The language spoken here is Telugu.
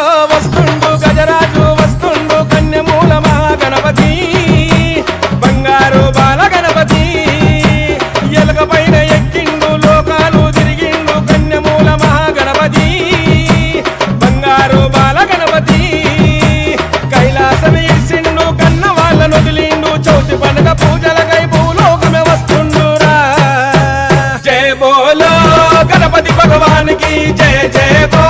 అదిగో వస్తుండు గజరాజు వస్తుండు కన్యమూల మహాగణపతి బంగారు బాల గణపతి ఎలక పైన ఎక్కిండు లోకాలు తిరిగిండు కన్యమూల మహాగణపతి బంగారు బాల గణపతి కైలాసం ఇచ్చిండు కన్న వాళ్ళను వదిలిండు చౌతి పండుగ పూజలకై భూలోకమే వస్తుండురా జయ బోలో గణపతి భగవానికి జయ జయ బోలో